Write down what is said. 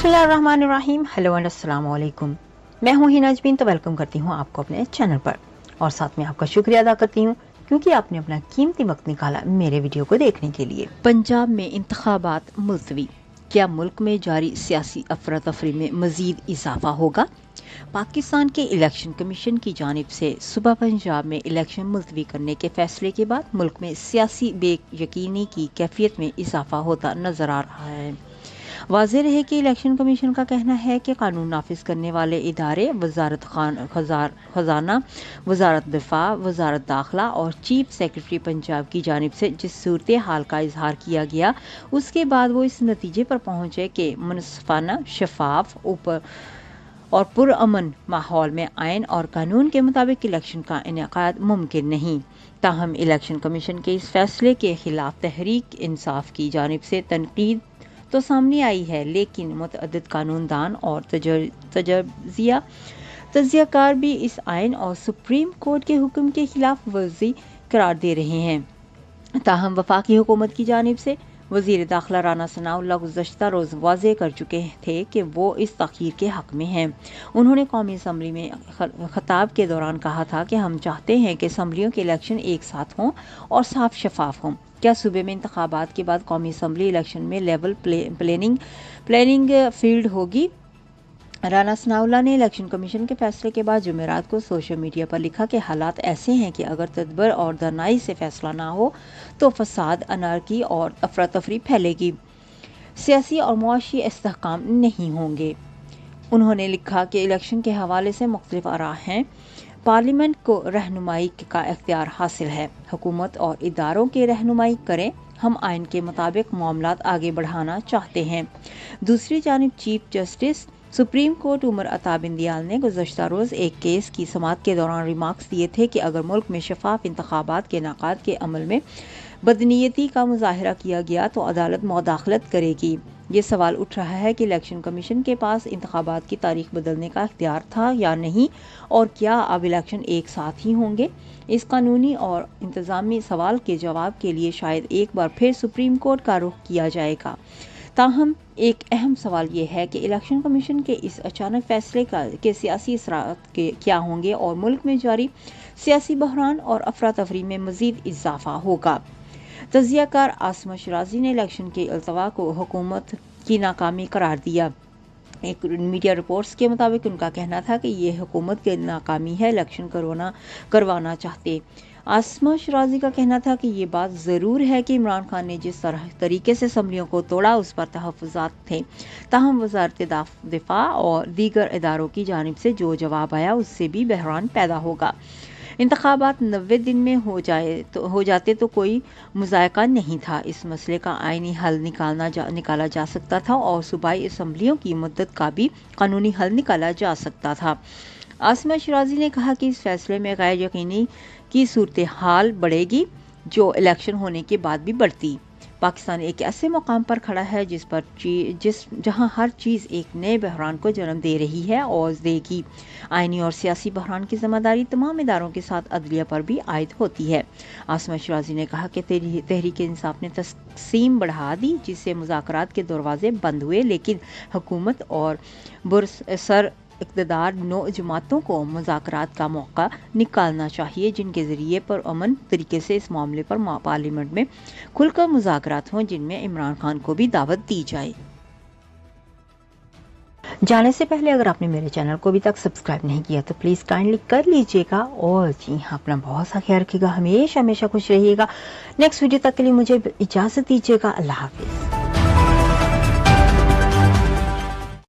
बिस्मिल्लाहिर्रहमानिर्रहीम। Hello and अस्सलाम वालेकुम। मैं हूँ हिना अजमीन, तो वेलकम करती हूँ आपको अपने चैनल पर और साथ में आपका शुक्रिया अदा करती हूँ क्योंकि आपने अपना कीमती वक्त निकाला मेरे वीडियो को देखने के लिए। पंजाब में इंतखाबात मुलतवी, क्या मुल्क में जारी सियासी अफरा तफरी में मजीद इजाफा होगा? पाकिस्तान के इलेक्शन कमीशन की जानिब से सुबह पंजाब में इलेक्शन मुलतवी करने के फैसले के बाद मुल्क में सियासी बेयकीनी की कैफियत में इजाफा होता नजर आ रहा है। वाज़ेह रहे कि इलेक्शन कमीशन का कहना है कि कानून नाफिज करने वाले इदारे वजारत खजाना, वजारत दिफा, वजारत दाखिला और चीफ सेक्रेटरी पंजाब की जानिब से जिस सूरत हाल का इजहार किया गया, उसके बाद वो इस नतीजे पर पहुंचे कि मुनसफाना, शफाफ और पुरअमन माहौल में आइन और कानून के मुताबिक इलेक्शन का इनेकाद मुमकिन नहीं। ताहम इलेक्शन कमीशन के इस फैसले के खिलाफ तहरीक इंसाफ की जानिब से तनकीद तो सामने आई है, लेकिन मुतअद्दिद कानूनदान और तज्जियाकार भी इस आइन और सुप्रीम कोर्ट के हुक्म के खिलाफ वर्जी करार दे रहे हैं। ताहम वफाकी हुकूमत की जानिब से वज़ीर दाखिला राना सनाउल्लाह गुज़श्ता रोज़ वाज़ेह कर चुके थे कि वो इस तख़यीर के हक़ में हैं। उन्होंने कौमी असम्बली में खिताब के दौरान कहा था कि हम चाहते हैं कि असम्बलियों के इलेक्शन एक साथ हों और साफ शफाफ हों। क्या सूबे में इंतखाबात के बाद कौमी असम्बली इलेक्शन में लेवल प्लेइंग फील्ड होगी? राना सनाउल्लाह ने इलेक्शन कमीशन के फैसले के बाद जुमेरात को सोशल मीडिया पर लिखा कि हालात ऐसे हैं कि अगर तदब्बर और दानाई से फैसला ना हो तो फसाद, अनारकी और अफरा तफरी फैलेगी, सियासी और मुआशी इस्तेहकाम नहीं होंगे। उन्होंने लिखा कि इलेक्शन के हवाले से मुख्तलिफ आरा हैं, पार्लियामेंट को रहनुमाई का इख्तियार हासिल है, हुकूमत और इदारों की रहनुमाई करें, हम आइन के मुताबिक मामलात आगे बढ़ाना चाहते हैं। दूसरी जानिब chief justice supreme court Umar Ata Bandial ने गुज़श्ता रोज़ एक केस की समाअत के दौरान रिमार्क्स दिए थे कि अगर मुल्क में शफाफ इंतखाबात के इनेकाद के अमल में बदनीयती का मुजाहरा किया गया तो अदालत मुदाखलत करेगी। ये सवाल उठ रहा है कि इलेक्शन कमीशन के पास इंतखाबात की तारीख बदलने का इख्तियार था या नहीं, और क्या अब इलेक्शन एक साथ ही होंगे? इस कानूनी और इंतजामी सवाल के जवाब के लिए शायद एक बार फिर सुप्रीम कोर्ट का रुख किया जाएगा। ताहम एक अहम सवाल ये है कि इलेक्शन कमीशन के इस अचानक फैसले के सियासी असरात क्या होंगे और मुल्क में जारी सियासी बहरान और अफरा तफरी में मजीद इजाफा होगा। तज्जियाकार आसमा शिराजी ने इलेक्शन के अल्तवा को हुकूमत की नाकामी करार दिया। एक मीडिया रिपोर्ट्स के मुताबिक उनका कहना था कि ये हुकूमत की नाकामी है, इलेक्शन करवाना चाहते। आसमा शिराजी का कहना था कि ये बात ज़रूर है कि इमरान खान ने जिस तरीके से असम्बलियों को तोड़ा उस पर तहफ़्फ़ुज़ात थे। ताहम वज़ारत दिफा और दीगर इदारों की जानिब से जो जवाब आया उससे भी बहरान पैदा होगा। इंतखाबात 90 दिन में हो जाते तो कोई मुज़ायका नहीं था। इस मसले का आइनी हल निकाला जा सकता था और सूबाई असम्बलियों की मुद्दत का भी कानूनी हल निकाला जा सकता था। आसमा शिराजी ने कहा कि इस फैसले में गैर यकीनी की सूरत हाल बढ़ेगी जो इलेक्शन होने के बाद भी बढ़ती। पाकिस्तान एक ऐसे मुकाम पर खड़ा है जहां हर चीज़ एक नए बहरान को जन्म दे रही है और देगी। आइनी और सियासी बहरान की जिम्मेदारी तमाम इदारों के साथ अदलिया पर भी आयद होती है। आसमा शिराजी ने कहा कि तहरीक इंसाफ ने तक़सीम बढ़ा दी जिससे मुज़ाकरात के दरवाजे बंद हुए, लेकिन हुकूमत और बुरसर इक़्तिदार नौ जमातों को मुज़ाकरात का मौका निकालना चाहिए जिनके ज़रिए पर अमन तरीके से इस मामले पर पार्लियामेंट में खुलकर मुज़ाकरात हों, जिनमें इमरान खान को भी दावत दी जाए। जाने से पहले अगर आपने मेरे चैनल को अभी तक सब्सक्राइब नहीं किया तो प्लीज़ काइंडली कर लीजिएगा और जी हाँ, अपना बहुत सा ख्याल रखिएगा, हमेशा खुश रहिएगा। नेक्स्ट वीडियो तक के लिए मुझे इजाज़त दीजिएगा। अल्लाह हाफ़िज़।